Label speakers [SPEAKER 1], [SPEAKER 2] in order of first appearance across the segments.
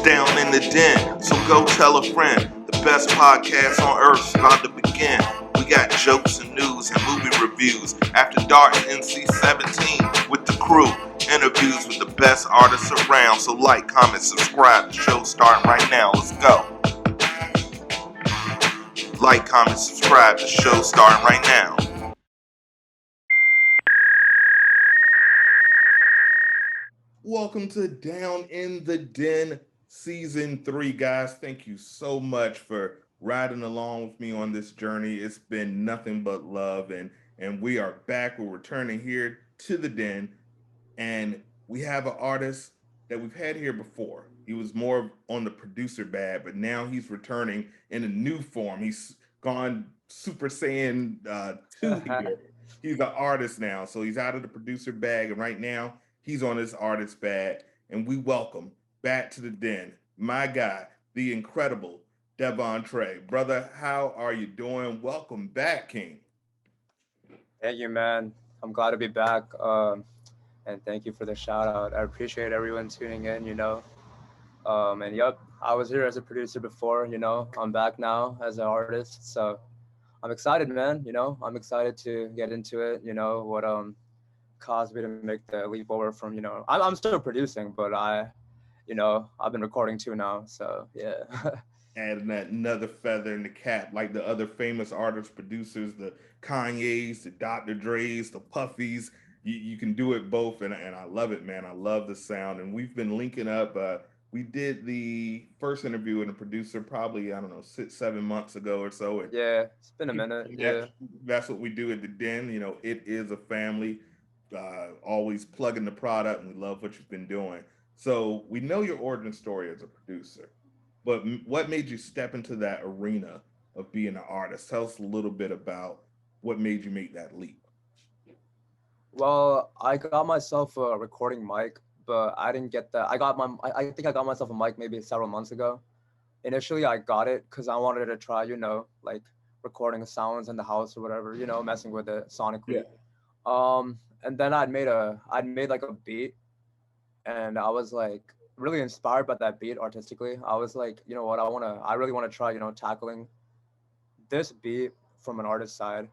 [SPEAKER 1] Down in the Den, so go tell a friend. The best podcast on earth's about to begin. We got jokes and news and movie reviews. After Dark NC-17 with the crew. Interviews with the best artists around. So like, comment, subscribe. The show's starting right now. Let's go. Like, comment, subscribe. The show's starting right now. Welcome to Down in the Den Season 3, guys. Thank you so much for riding along with me on this journey. It's been nothing but love, and we are back. We're returning here to the Den, and we have an artist that we've had here before. He was more on the producer bag, but now he's returning in a new form. He's gone Super Saiyan 2 here. He's an artist now, so he's out of the producer bag, and right now he's on his artist bag, and we welcome back to the Den my guy, the incredible Devan Trey. Brother, how are you doing? Welcome back, King.
[SPEAKER 2] Thank you, man. I'm glad to be back. And thank you for the shout out. I appreciate everyone tuning in, and yep, I was here as a producer before, I'm back now as an artist. So I'm excited, man. I'm excited to get into it, what caused me to make the leap over from, I'm still producing, but I've been recording too now. So yeah.
[SPEAKER 1] Adding that another feather in the cap, like the other famous artists, producers, the Kanye's, the Dr. Dre's, the Puffies. You can do it both, and I love it, man. I love the sound, and we've been linking up. We did the first interview with a producer probably, I don't know, 6-7 months ago or so. And
[SPEAKER 2] Yeah, it's been a minute. Yeah.
[SPEAKER 1] that's what we do at the Den. It is a family. Always plugging the product, and we love what you've been doing. So we know your origin story as a producer, but what made you step into that arena of being an artist? Tell us a little bit about what made you make that leap.
[SPEAKER 2] Well, I got myself a recording mic, but I didn't get that. I think I got myself a mic maybe several months ago. Initially, I got it because I wanted to try, like recording sounds in the house or whatever, messing with it
[SPEAKER 1] Yeah.
[SPEAKER 2] sonically. And then I'd made like a beat, and I was like really inspired by that beat artistically. I was like, you know what, I really want to try, tackling this beat from an artist side.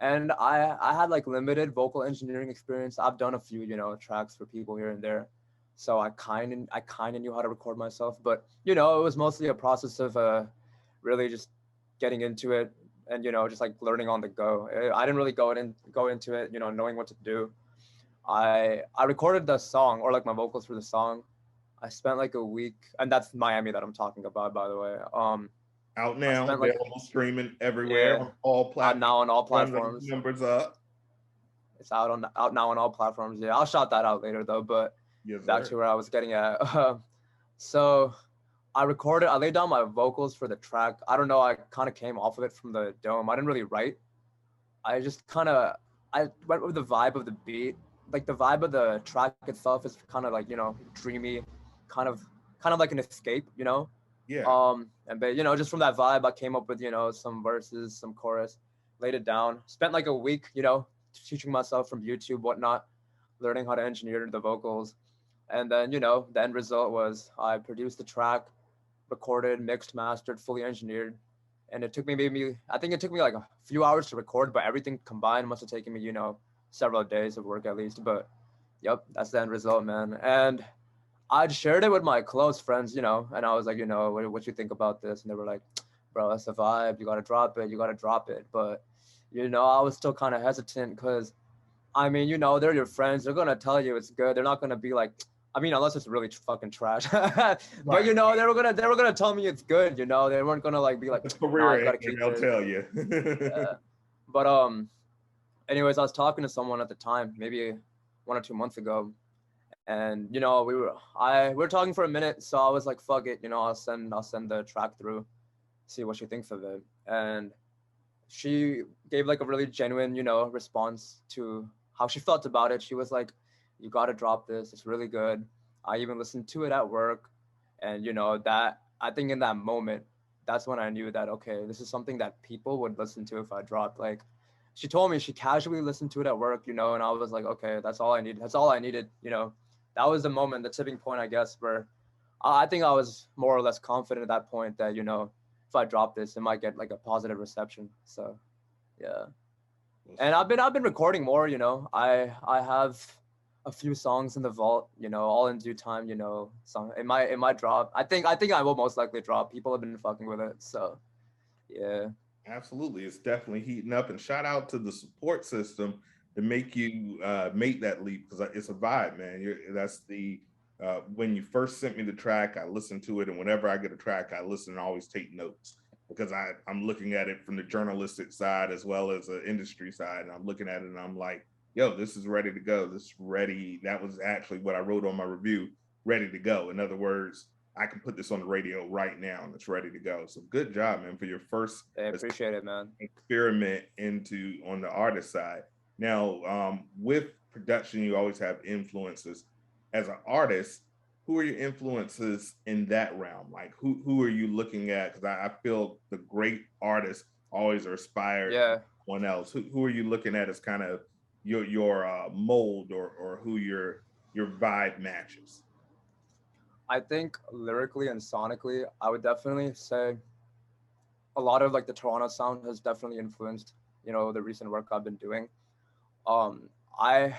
[SPEAKER 2] And I had like limited vocal engineering experience. I've done a few, tracks for people here and there. So I kind of knew how to record myself, but it was mostly a process of really just getting into it and just like learning on the go. I didn't really go into it, knowing what to do. I recorded the song, or like my vocals for the song. I spent like a week, and that's Miami that I'm talking about, by the way.
[SPEAKER 1] Out
[SPEAKER 2] I
[SPEAKER 1] now,
[SPEAKER 2] spent like
[SPEAKER 1] available streaming everywhere
[SPEAKER 2] Yeah,
[SPEAKER 1] on all
[SPEAKER 2] out
[SPEAKER 1] platforms.
[SPEAKER 2] now on all
[SPEAKER 1] Run those
[SPEAKER 2] platforms.
[SPEAKER 1] numbers up.
[SPEAKER 2] It's out now on all platforms. Yeah, I'll shout that out later though. But
[SPEAKER 1] Yes,
[SPEAKER 2] back
[SPEAKER 1] sir.
[SPEAKER 2] to where I was getting at. So I laid down my vocals for the track. I don't know. I kind of came off of it from the dome. I didn't really write. I just I went with the vibe of the beat. Like the vibe of the track itself is kind of like dreamy, kind of like an escape.
[SPEAKER 1] Yeah.
[SPEAKER 2] And but just from that vibe, I came up with some verses, some chorus, laid it down. Spent like a week, teaching myself from YouTube, whatnot, learning how to engineer the vocals, and then the end result was I produced the track, recorded, mixed, mastered, fully engineered, and it took me maybe I think it took me like a few hours to record, but everything combined must have taken me several days of work at least. But yep, that's the end result, man. And I'd shared it with my close friends, and I was like, what you think about this? And they were like, bro, that's the vibe. You got to drop it. You got to drop it. But, I was still kind of hesitant because, I mean, they're your friends. They're going to tell you it's good. They're not going to be like, I mean, unless it's really fucking trash. But,
[SPEAKER 1] Right.
[SPEAKER 2] they were gonna tell me it's good. They weren't going to like be like,
[SPEAKER 1] The
[SPEAKER 2] nah,
[SPEAKER 1] career
[SPEAKER 2] you got to
[SPEAKER 1] ending,
[SPEAKER 2] keep
[SPEAKER 1] they'll
[SPEAKER 2] this.
[SPEAKER 1] tell you.
[SPEAKER 2] Yeah. But, anyways, I was talking to someone at the time, maybe 1 or 2 months ago, and we were talking for a minute, so I was like, fuck it, I'll send the track through, see what she thinks of it. And she gave like a really genuine response to how she felt about it. She was like, you got to drop this, it's really good. I even listened to it at work, and that I think in that moment, that's when I knew that okay, this is something that people would listen to if I dropped. Like, she told me she casually listened to it at work, and I was like, okay, that's all I needed. That was the moment, the tipping point, I guess, where I think I was more or less confident at that point that if I drop this, it might get like a positive reception. So yeah,
[SPEAKER 1] Well,
[SPEAKER 2] and I've been recording more. I have a few songs in the vault. All in due time. Song it might drop. I think I will most likely drop. People have been fucking with it. So yeah.
[SPEAKER 1] absolutely, it's definitely heating up. And shout out to the support system to make you make that leap, because it's a vibe, man. That's the when you first sent me the track, I listened to it, and whenever I get a track, I listen and always take notes, because I'm looking at it from the journalistic side as well as the industry side, and I'm looking at it and I'm like, yo, this is ready to go. This is ready. That was actually what I wrote on my review, ready to go. In other words, I can put this on the radio right now and it's ready to go. So good job, man, for your first
[SPEAKER 2] I appreciate it, man.
[SPEAKER 1] experiment into on the artist side. Now, with production, you always have influences. As an artist, who are your influences in that realm? Like, who are you looking at? Because I feel the great artists always are inspired by
[SPEAKER 2] Yeah.
[SPEAKER 1] someone else. Who are you looking at as kind of your mold, or who your vibe matches?
[SPEAKER 2] I think lyrically and sonically, I would definitely say a lot of like the Toronto sound has definitely influenced, the recent work I've been doing. Um, I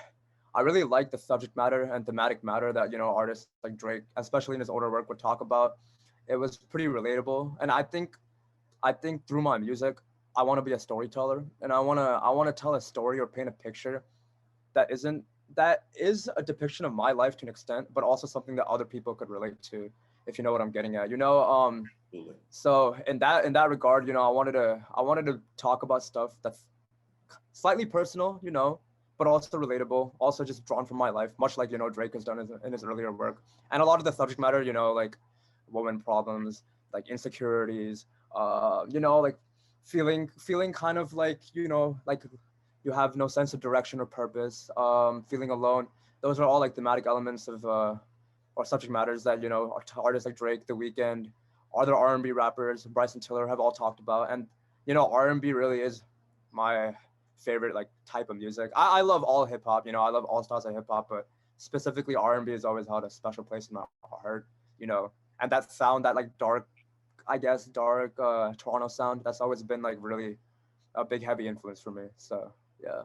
[SPEAKER 2] I really like the subject matter and thematic matter that artists like Drake, especially in his older work, would talk about. It was pretty relatable, and I think through my music, I want to be a storyteller, and I want to tell a story or paint a picture that isn't that is a depiction of my life to an extent, but also something that other people could relate to, if you know what I'm getting at.
[SPEAKER 1] Absolutely.
[SPEAKER 2] So in that regard, I wanted to talk about stuff that's slightly personal, but also relatable, also just drawn from my life, much like Drake has done in his earlier work, and a lot of the subject matter, like woman problems, like insecurities, like feeling kind of like like you have no sense of direction or purpose, feeling alone. Those are all like thematic elements of or subject matters that artists like Drake, The Weeknd, other R&B rappers, Bryson Tiller have all talked about. And R&B really is my favorite like type of music. I love all hip hop. I love all styles of hip hop, but specifically R&B has always held a special place in my heart. And that sound, that like dark, I guess dark Toronto sound, that's always been like really a big heavy influence for me. So yeah.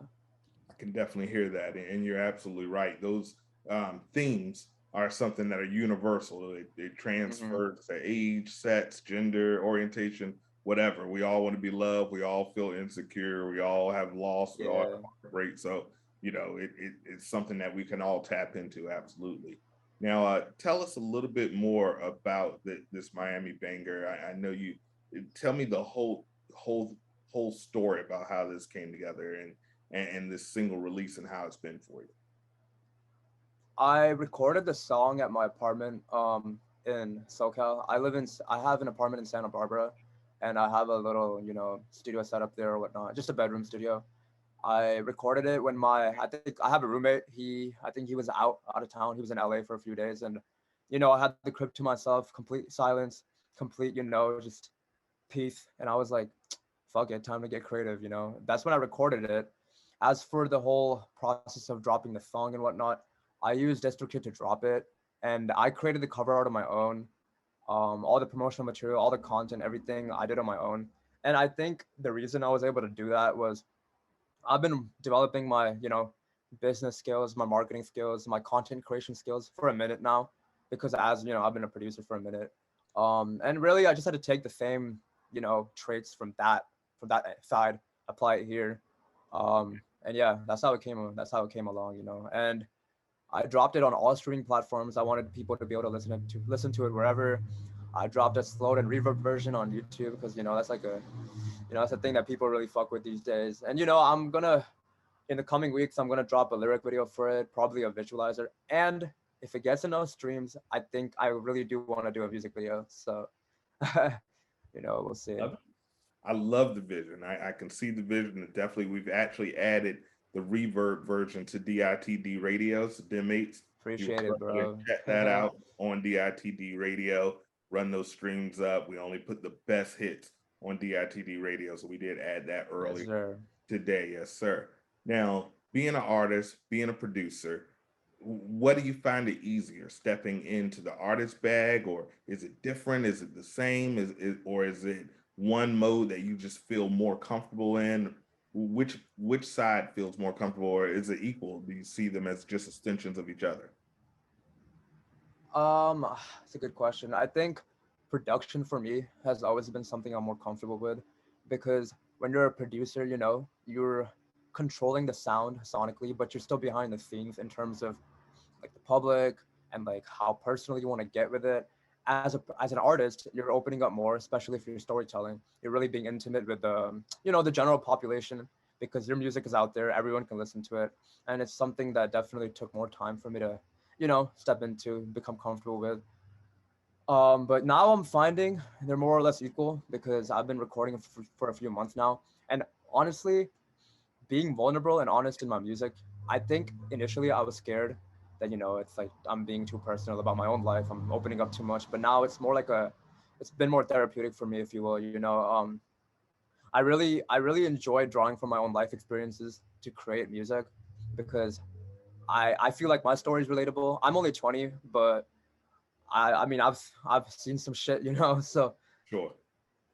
[SPEAKER 1] I can definitely hear that, and you're absolutely right. Those themes are something that are universal. It
[SPEAKER 2] Hmm.
[SPEAKER 1] transfers to age, sex, gender, orientation, whatever. We all want to be loved. We all feel insecure. We all have loss. We all
[SPEAKER 2] Yeah.
[SPEAKER 1] have heartbreak. So it's something that we can all tap into. Absolutely. Now, tell us a little bit more about this Miami banger. I know you. Tell me the whole whole story about how this came together, and this single release, and how it's been for you.
[SPEAKER 2] I recorded the song at my apartment in SoCal. I have an apartment in Santa Barbara, and I have a little, studio set up there or whatnot, just a bedroom studio. I recorded it when I think I have a roommate. I think he was out of town. He was in LA for a few days, and I had the crib to myself, complete silence, complete, just peace. And I was like, fuck it, time to get creative. That's when I recorded it. As for the whole process of dropping the song and whatnot, I used DistroKid to drop it, and I created the cover art on my own. All the promotional material, all the content, everything I did on my own. And I think the reason I was able to do that was I've been developing my, business skills, my marketing skills, my content creation skills for a minute now, because as I've been a producer for a minute. And really, I just had to take the same, traits from that side, apply it here. And yeah, that's how it came along, And I dropped it on all streaming platforms. I wanted people to be able to listen to it wherever. I dropped a slowed and reverb version on YouTube because that's like that's a thing that people really fuck with these days. And I'm gonna in the coming weeks I'm gonna drop a lyric video for it, probably a visualizer. And if it gets enough streams, I think I really do want to do a music video. So we'll see.
[SPEAKER 1] Love it. I love the vision. I can see the vision. And definitely, we've actually added the reverb version to DITD radio. So, mates, if you
[SPEAKER 2] Appreciate
[SPEAKER 1] want
[SPEAKER 2] it,
[SPEAKER 1] to go ahead and
[SPEAKER 2] bro.
[SPEAKER 1] check that out on DITD radio, run those streams up. We only put the best hits on DITD radio. So, we did add that
[SPEAKER 2] Yes,
[SPEAKER 1] early
[SPEAKER 2] sir.
[SPEAKER 1] today. Yes, sir. Now, being an artist, being a producer, what do you find it easier, stepping into the artist bag, or is it different? Is it the same? Or is it one mode that you just feel more comfortable in? Which side feels more comfortable, or is it equal? Do you see them as just extensions of each other?
[SPEAKER 2] Um, it's a good question. I think production for me has always been something I'm more comfortable with because when you're a producer, you're controlling the sound sonically, but you're still behind the scenes in terms of like the public and like how personal you want to get with it. As an artist, you're opening up more, especially if you're storytelling. You're really being intimate with the general population because your music is out there, everyone can listen to it, and it's something that definitely took more time for me to step into, become comfortable with. But now I'm finding they're more or less equal because I've been recording for a few months now, and honestly, being vulnerable and honest in my music, I think initially I was scared that it's like I'm being too personal about my own life. I'm opening up too much, but now it's more like it's been more therapeutic for me, if you will. I really enjoy drawing from my own life experiences to create music because I feel like my story is relatable. I'm only 20, but I mean I've seen some shit, So
[SPEAKER 1] Sure.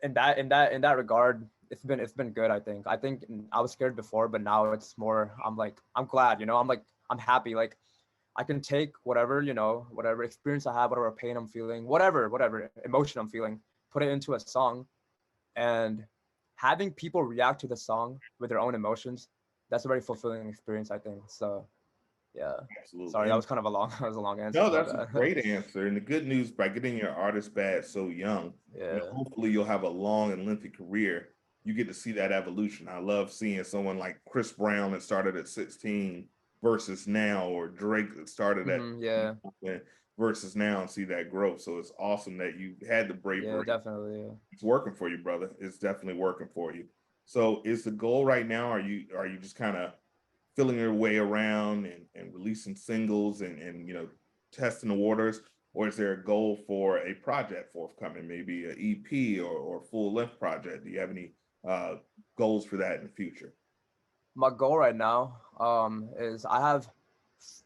[SPEAKER 2] in that regard, it's been good. I think I was scared before, but now it's more. I'm glad. I'm happy. Like I can take whatever experience I have, whatever pain I'm feeling, whatever emotion I'm feeling, put it into a song, and having people react to the song with their own emotions. That's a very fulfilling experience, I think. So yeah.
[SPEAKER 1] Absolutely.
[SPEAKER 2] Sorry, that
[SPEAKER 1] And
[SPEAKER 2] was kind of a long that was a long answer.
[SPEAKER 1] no,
[SPEAKER 2] My
[SPEAKER 1] that's a
[SPEAKER 2] bad.
[SPEAKER 1] great answer. And the good news, by getting your artist badge so young,
[SPEAKER 2] Yeah.
[SPEAKER 1] hopefully you'll have a long and lengthy career. You get to see that evolution. I love seeing someone like Chris Brown that started at 16 versus now, or Drake that started at
[SPEAKER 2] Yeah.
[SPEAKER 1] versus now, and see that growth. So it's awesome that you had the
[SPEAKER 2] Yeah.
[SPEAKER 1] bravery.
[SPEAKER 2] Definitely. Yeah.
[SPEAKER 1] It's working for you, brother. It's definitely working for you. So is the goal right now? Are you just kind of feeling your way around and releasing singles and testing the waters, or is there a goal for a project forthcoming, maybe an EP or full length project? Do you have any uh, goals for that in the future?
[SPEAKER 2] My goal right now is I have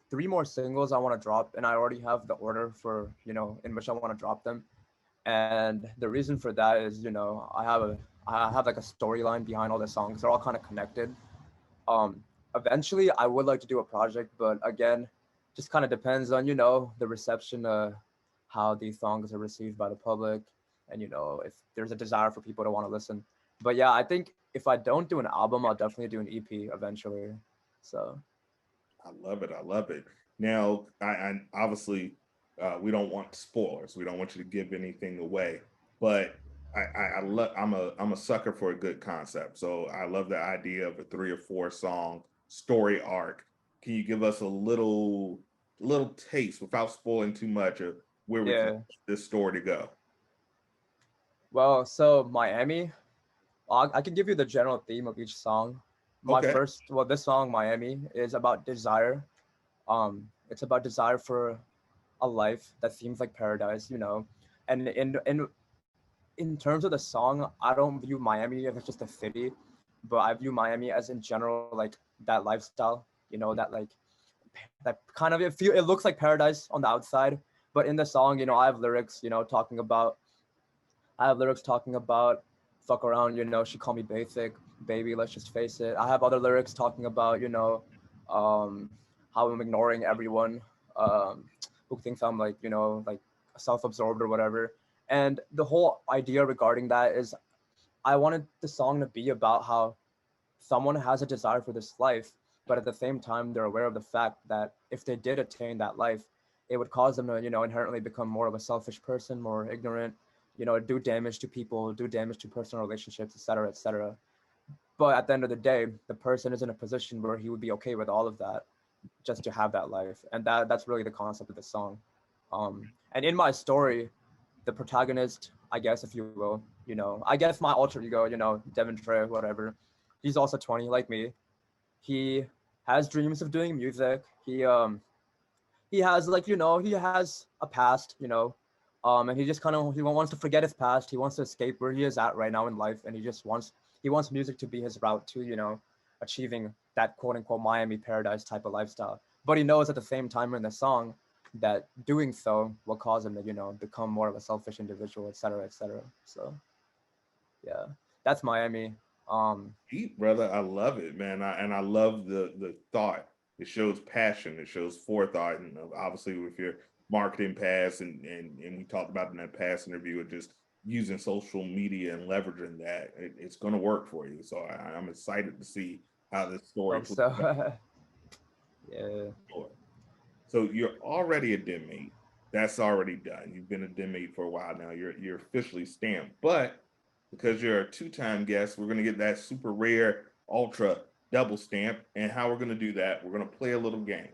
[SPEAKER 2] three more singles I want to drop, and I already have the order for in which I want to drop them. And the reason for that is I have like a storyline behind all the songs. They're all kind of connected. Um, Eventually, I would like to do a project, but again, just kind of depends on the reception, how these songs are received by the public, and if there's a desire for people to want to listen. But yeah, I think if I don't do an album, I'll definitely do an EP eventually. So
[SPEAKER 1] I love it. I love it. Now, I obviously we don't want spoilers. We don't want you to give anything away. But I love. I'm a sucker for a good concept. So I love the idea of a 3 or 4 song story arc. Can you give us a little taste without spoiling too much of where we can
[SPEAKER 2] yeah,
[SPEAKER 1] expect this story to go?
[SPEAKER 2] well, so Miami, I can give you the general theme of each song.
[SPEAKER 1] Okay.
[SPEAKER 2] This song Miami is about desire. It's about desire for a life that seems like paradise. And in terms of the song, I don't view Miami as just a city, but I view Miami as in general like that lifestyle. That kind of it looks like paradise on the outside, but in the song, I have lyrics, talking about fuck around, she called me basic, baby, let's just face it. I have other lyrics talking about, um, how I'm ignoring everyone who thinks I'm like self-absorbed or whatever. And the whole idea regarding that is I wanted the song to be about how someone has a desire for this life, but at the same time, they're aware of the fact that if they did attain that life, it would cause them to, inherently become more of a selfish person, more ignorant, do damage to people, do damage to personal relationships, etc., etc. But at the end of the day, the person is in a position where he would be okay with all of that just to have that life. And that's really the concept of the song. And in my story, the protagonist, I guess, if you will, I guess my alter ego, Devin Trey, whatever, he's also 20 like me. He has dreams of doing music. He has he has a past, and he just kind of he wants to forget his past. He wants to escape where he is at right now in life, and he wants music to be his route to achieving that quote unquote Miami paradise type of lifestyle. But he knows at the same time in the song that doing so will cause him to, become more of a selfish individual, et cetera, et cetera. So yeah, that's Miami.
[SPEAKER 1] Deep, brother. I love it, man. I love the thought. It shows passion. It shows forethought, and obviously with your marketing pass, and we talked about in that past interview, of just using social media and leveraging that, it's going to work for you. So I'm excited to see how this story
[SPEAKER 2] Hope
[SPEAKER 1] plays
[SPEAKER 2] so.
[SPEAKER 1] out.
[SPEAKER 2] Yeah.
[SPEAKER 1] So you're already a den mate. That's already done. You've been a den mate for a while now. You're officially stamped. But because you're a two-time guest, we're gonna get that super rare ultra double stamp. And how we're gonna do that, we're gonna play a little game.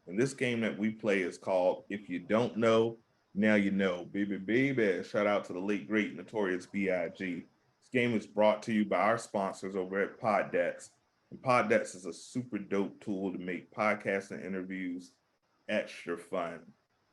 [SPEAKER 1] And this game that we play is called If You Don't Know, Now You Know. Baby, baby. Shout out to the late, great, notorious B.I.G. This game is brought to you by our sponsors over at Poddex. And Poddex is a super dope tool to make podcasts and interviews extra fun.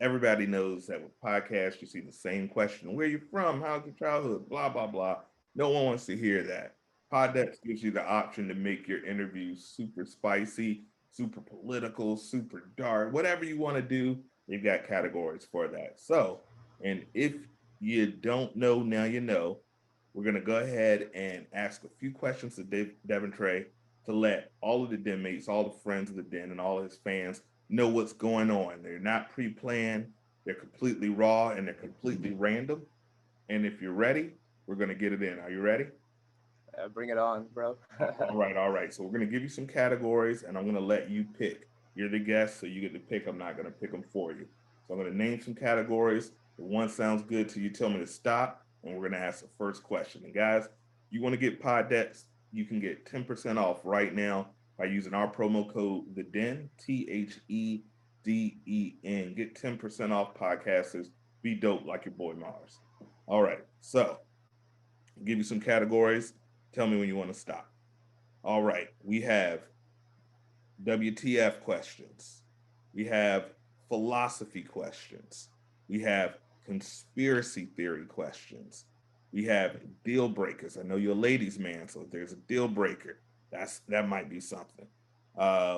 [SPEAKER 1] Everybody knows that with podcasts, you see the same question: where you from? How's your childhood? Blah blah blah. No one wants to hear that. Poddex gives you the option to make your interviews super spicy, super political, super dark, whatever you want to do. They've got categories for that. So, and if you don't know, now you know. We're gonna go ahead and ask a few questions to Devin Trey to let all of the den mates, all the friends of the den, and all of his fans know what's going on. They're not pre-planned, they're completely raw, and they're completely random. And if you're ready, we're going to get it in. Are you ready?
[SPEAKER 2] Bring it on, bro.
[SPEAKER 1] All right, all right. So we're going to give you some categories, and I'm going to let you pick. You're the guest, so you get to pick. I'm not going to pick them for you. So I'm going to name some categories. If one sounds good to you, tell me to stop, and we're going to ask the first question. And guys, if you want to get pod decks, you can get 10% off right now by using our promo code the Den, THEDEN. Get 10% off podcasters. Be dope like your boy Mars. All right, so I'll give you some categories. Tell me when you want to stop. All right, we have WTF questions. We have philosophy questions. We have conspiracy theory questions. We have deal breakers. I know you're a ladies' man, so if there's a deal breaker, that might be something.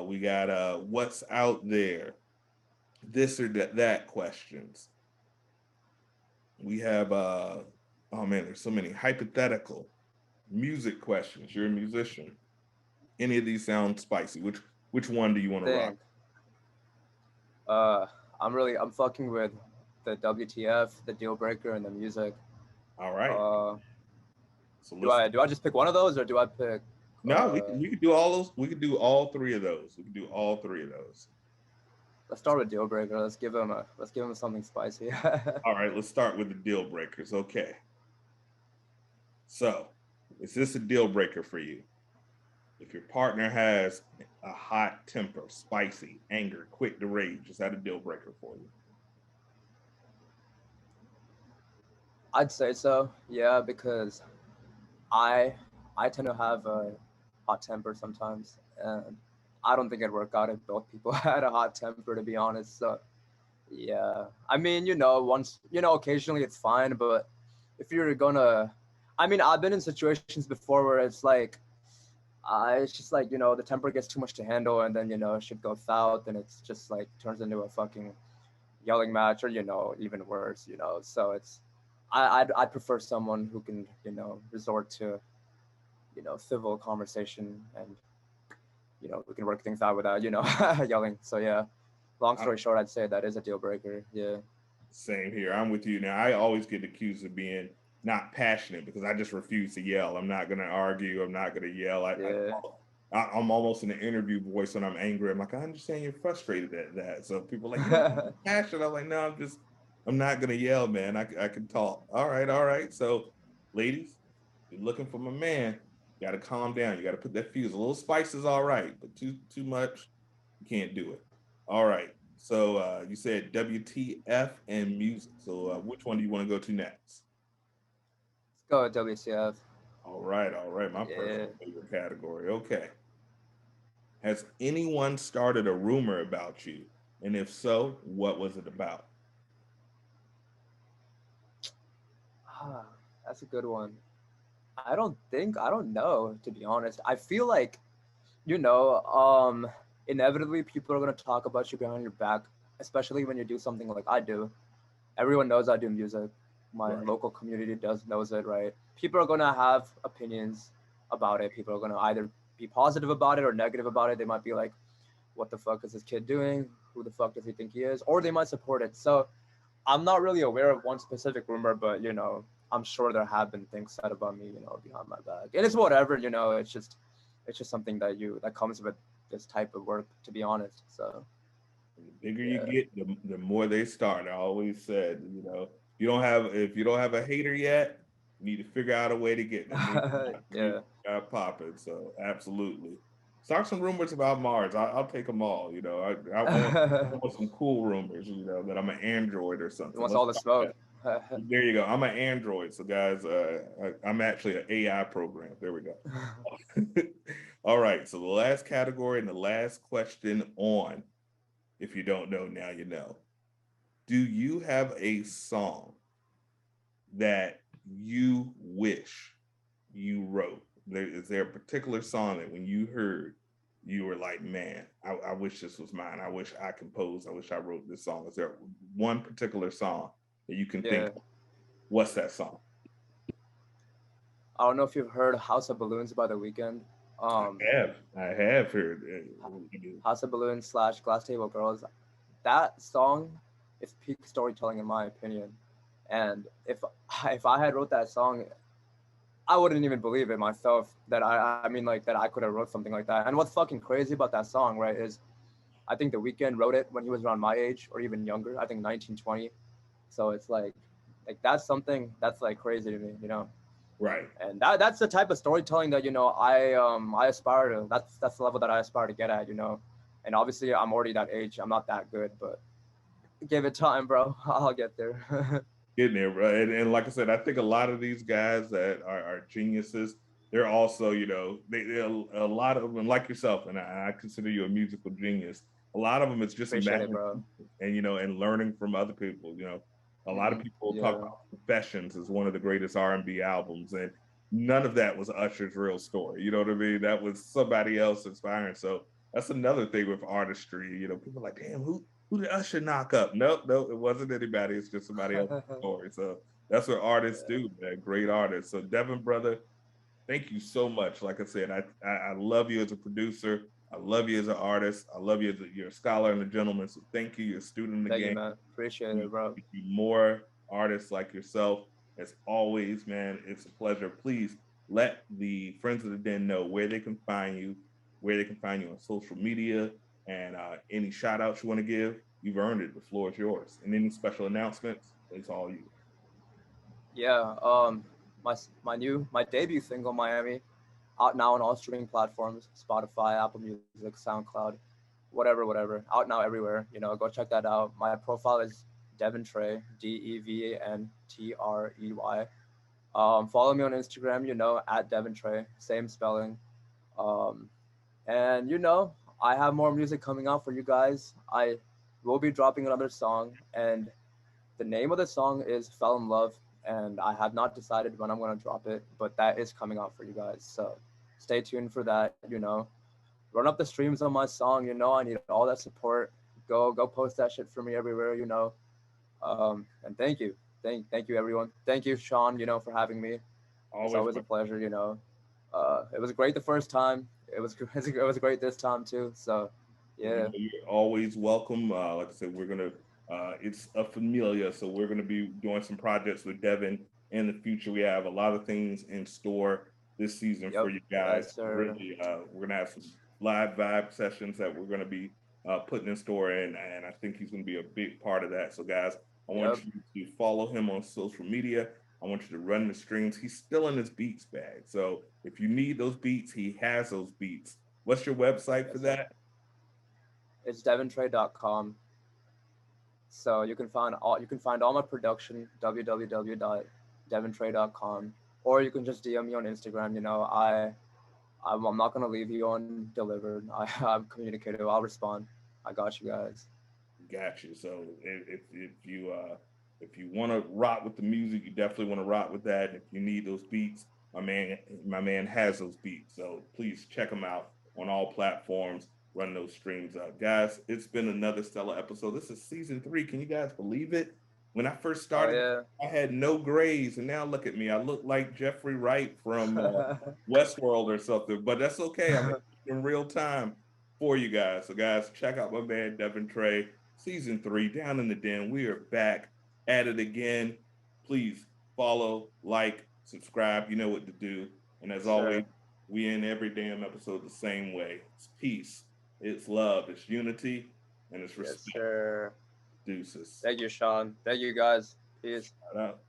[SPEAKER 1] We got what's out there, this or that questions. We have oh man, there's so many hypothetical music questions. You're a musician. Any of these sound spicy? Which one do you want to rock?
[SPEAKER 2] Think. Uh, I'm fucking with the WTF, the deal breaker, and the music.
[SPEAKER 1] All right.
[SPEAKER 2] Uh,
[SPEAKER 1] So
[SPEAKER 2] do
[SPEAKER 1] let's
[SPEAKER 2] I just pick one of those, or do I pick?
[SPEAKER 1] no, we could do all those. We could do all three of those. We could do all three of those.
[SPEAKER 2] Let's start with deal breaker. Let's give him something spicy.
[SPEAKER 1] All right, let's start with the deal breakers. Okay. So, is this a deal breaker for you? If your partner has a hot temper, spicy, anger, quick to rage, is that a deal breaker for you?
[SPEAKER 2] I'd say so. Yeah, because I I tend to have a hot temper sometimes, and I don't think it'd work out if both people had a hot temper, to be honest. So yeah, I mean, once occasionally it's fine, but if you're gonna, I mean, I've been in situations before where it's just like the temper gets too much to handle, and then shit goes south, and it's just like turns into a fucking yelling match, or even worse. So I'd prefer someone who can resort to civil conversation, and we can work things out without yelling. So yeah, long
[SPEAKER 1] I,
[SPEAKER 2] story short, I'd say that is a deal breaker. Yeah.
[SPEAKER 1] Same here. I'm with you. Now, I always get accused of being not passionate because I just refuse to yell. I'm not going to argue. I'm not going to yell.
[SPEAKER 2] Yeah.
[SPEAKER 1] I'm almost in an interview voice when I'm angry. I'm like, I understand you're frustrated at that. So people are like, you're not passionate. I'm like, no, I'm not going to yell, man. I can talk. All right. All right. So, ladies, you're looking for my man. You got to calm down. You got to put that fuse. A little spice is all right, but too much, you can't do it. All right. So you said WTF and music. So which one do you want to go to next?
[SPEAKER 2] Let's go with WCF.
[SPEAKER 1] All right, all right. My
[SPEAKER 2] Yeah.
[SPEAKER 1] personal favorite category. Okay. Has anyone started a rumor about you? And if so, what was it about?
[SPEAKER 2] Ah, that's a good one. I don't know, to be honest. I feel like you know, inevitably people are gonna talk about you behind your back, especially when you do something like I do. Everyone knows I do music. My
[SPEAKER 1] Right.
[SPEAKER 2] local community does knows it, right? People are gonna have opinions about it. People are gonna either be positive about it or negative about it. They might be like, "What the fuck is this kid doing? Who the fuck does he think he is?" Or they might support it. So I'm not really aware of one specific rumor, but I'm sure there have been things said about me, behind my back. And it's whatever, it's just something that comes with this type of work, to be honest. So
[SPEAKER 1] And the bigger you
[SPEAKER 2] yeah.
[SPEAKER 1] get, the more they start. I always said, if you don't have a hater yet, you need to figure out a way to get them. You
[SPEAKER 2] Yeah.
[SPEAKER 1] got popping. So absolutely. Start some rumors about Mars. I'll take them all. I want some cool rumors. That I'm an android or
[SPEAKER 2] He
[SPEAKER 1] something.
[SPEAKER 2] wants
[SPEAKER 1] Let's
[SPEAKER 2] all the
[SPEAKER 1] start
[SPEAKER 2] smoke.
[SPEAKER 1] that. There you go. I'm an android. So guys, I'm actually an AI program. There we go. All right. So the last category and the last question on. If you don't know, now you know. Do you have a song that you wish you wrote? Is there a particular song that when you heard, you were like, man, I wish this was mine. I wish I composed. I wish I wrote this song. Is there one particular song that you can think
[SPEAKER 2] Yeah.
[SPEAKER 1] of? What's that song?
[SPEAKER 2] I don't know if you've heard House of Balloons by The Weekend. Um,
[SPEAKER 1] I have heard.
[SPEAKER 2] House of Balloons slash Glass Table Girls. That song is peak storytelling in my opinion. And if I had wrote that song, I wouldn't even believe it myself that I mean like that I could have wrote something like that. And what's fucking crazy about that song, right, is I think The Weeknd wrote it when he was around my age or even younger. I think 1920. So it's like that's something that's like crazy to me.
[SPEAKER 1] Right.
[SPEAKER 2] And that's the type of storytelling that I aspire to. That's the level that I aspire to get at. And obviously I'm already that age. I'm not that good, but give it time, bro. I'll get there.
[SPEAKER 1] Getting there, bro. And like I said, I think a lot of these guys that are geniuses, they're also, they're a lot of them, like yourself, and I consider you a musical genius. A lot of them is just
[SPEAKER 2] Appreciate it,
[SPEAKER 1] imagining
[SPEAKER 2] bro.
[SPEAKER 1] and and learning from other people. A lot of people talk
[SPEAKER 2] Yeah.
[SPEAKER 1] about Confessions as one of the greatest R&B albums, and none of that was Usher's real story. You know what I mean? That was somebody else inspiring. So that's another thing with artistry. People are like, damn, who did Usher knock up? Nope, nope, it wasn't anybody. It's just somebody else's story. So that's what artists
[SPEAKER 2] Yeah.
[SPEAKER 1] do, man. Great artists. So Devin, brother, thank you so much. Like I said, I love you as a producer. I love you as an artist. I love you as you're a scholar and a gentleman. So thank you. You're a student in the
[SPEAKER 2] Thank you,
[SPEAKER 1] game.
[SPEAKER 2] man. Appreciate
[SPEAKER 1] We
[SPEAKER 2] it, bro.
[SPEAKER 1] need more artists like yourself. As always, man, it's a pleasure. Please let the friends of the den know where they can find you, where they can find you on social media, and any shout outs you want to give. You've earned it. The floor is yours. And any special announcements, it's all you.
[SPEAKER 2] Yeah. My debut single, Miami, out now on all streaming platforms: Spotify, Apple Music, SoundCloud, whatever. Out now everywhere. Go check that out. My profile is Devon Trey, DEVANTREY. Follow me on Instagram, at Devon Trey, same spelling. Um, and I have more music coming out for you guys. I will be dropping another song, and the name of the song is Fell in Love, and I have not decided when I'm going to drop it, but that is coming out for you guys. So stay tuned for that. Run up the streams on my song. I need all that support. Go post that shit for me everywhere. And thank you. Thank you, everyone. Thank you, Sean, for having me. It's
[SPEAKER 1] Always,
[SPEAKER 2] always a pleasure. It was great the first time. It was great this time too. So, yeah.
[SPEAKER 1] you're always welcome. Like I said, it's a familia, so we're gonna be doing some projects with Devin in the future. We have a lot of things in store this season for
[SPEAKER 2] Yep.
[SPEAKER 1] you
[SPEAKER 2] Yes,
[SPEAKER 1] guys.
[SPEAKER 2] sir.
[SPEAKER 1] Really, we're gonna have some live vibe sessions that we're gonna be putting in store, and I think he's gonna be a big part of that. So, guys, I want
[SPEAKER 2] Yep.
[SPEAKER 1] you to follow him on social media. I want you to run the streams. He's still in his beats bag, so if you need those beats, he has those beats. What's your website for
[SPEAKER 2] Yes, sir.
[SPEAKER 1] that?
[SPEAKER 2] It's devontrey.com. So you can find all my production www.devontrey.com, or you can just DM me on Instagram. I'm not gonna leave you undelivered. I'm communicative. I'll respond. I got you guys.
[SPEAKER 1] Got you. So if you want to rock with the music, you definitely want to rock with that. And if you need those beats, my man has those beats. So please check him out. on all platforms. Run those streams out. Guys, it's been another stellar episode. This is season 3. Can you guys believe it? When I first
[SPEAKER 2] Oh
[SPEAKER 1] started,
[SPEAKER 2] yeah.
[SPEAKER 1] I had no grays, and now look at me. I look like Jeffrey Wright from Westworld or something, but that's okay. I'm in real time for you guys. So, guys, check out my man, Devin Trey, season 3, Down in the Den. We are back at it again. Please follow, like, subscribe. You know what to do. And as always,
[SPEAKER 2] Sure.
[SPEAKER 1] we end every damn episode the same way. It's peace, it's love, it's unity, and it's
[SPEAKER 2] Yes,
[SPEAKER 1] respect.
[SPEAKER 2] sir.
[SPEAKER 1] Deuces.
[SPEAKER 2] Thank you, Sean. Thank you, guys. Peace.
[SPEAKER 1] Shout out.